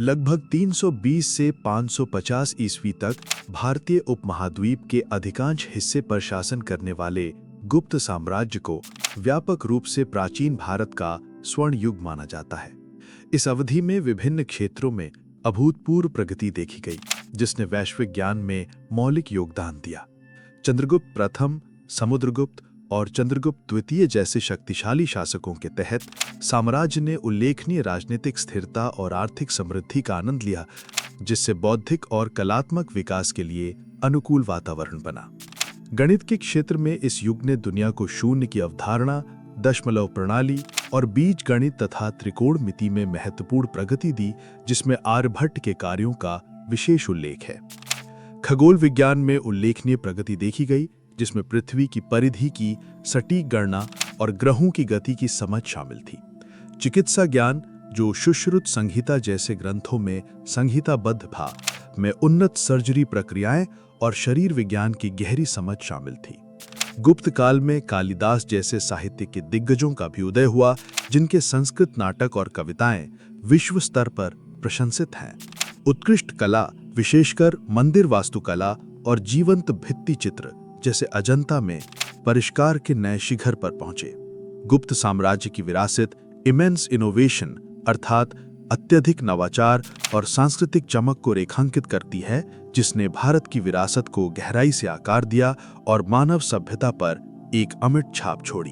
लगभग 320 से 550 ईस्वी तक भारतीय उपमहाद्वीप के अधिकांश हिस्से पर शासन करने वाले गुप्त साम्राज्य को व्यापक रूप से प्राचीन भारत का स्वर्ण युग माना जाता है। इस अवधि में विभिन्न क्षेत्रों में अभूतपूर्व प्रगति देखी गई, जिसने वैश्विक ज्ञान में मौलिक योगदान दिया। चंद्रगुप्त प्रथम, समुद्रगुप्त और चंद्रगुप्त द्वितीय जैसे शक्तिशाली शासकों के तहत साम्राज्य ने उल्लेखनीय राजनीतिक स्थिरता और आर्थिक समृद्धि का आनंद लिया, जिससे बौद्धिक और कलात्मक विकास के लिए अनुकूल वातावरण बना। गणित के क्षेत्र में इस युग ने दुनिया को शून्य की अवधारणा, दशमलव प्रणाली और बीज गणित तथा त्रिकोणमिति में महत्वपूर्ण प्रगति दी, जिसमें आर्यभट्ट के कार्यों का विशेष उल्लेख है। खगोल विज्ञान में उल्लेखनीय प्रगति देखी गई, जिसमें पृथ्वी की परिधि की सटीक गणना और ग्रहों की गति की समझ शामिल थी। चिकित्सा ज्ञान, जो सुश्रुत संहिता जैसे ग्रंथों में संहिताबद्ध था, में उन्नत सर्जरी प्रक्रियाएं और शरीर विज्ञान की गहरी समझ शामिल थी। गुप्त काल में कालिदास जैसे साहित्य के दिग्गजों का भी उदय हुआ, जिनके संस्कृत नाटक और कविताएं विश्व स्तर पर प्रशंसित हैं। उत्कृष्ट कला, विशेषकर मंदिर वास्तुकला और जीवंत भित्ति चित्र जैसे अजंता में परिष्कार के नए शिखर पर पहुंचे। गुप्त साम्राज्य की विरासत इमेंस इनोवेशन अर्थात अत्यधिक नवाचार और सांस्कृतिक चमक को रेखांकित करती है, जिसने भारत की विरासत को गहराई से आकार दिया और मानव सभ्यता पर एक अमिट छाप छोड़ी।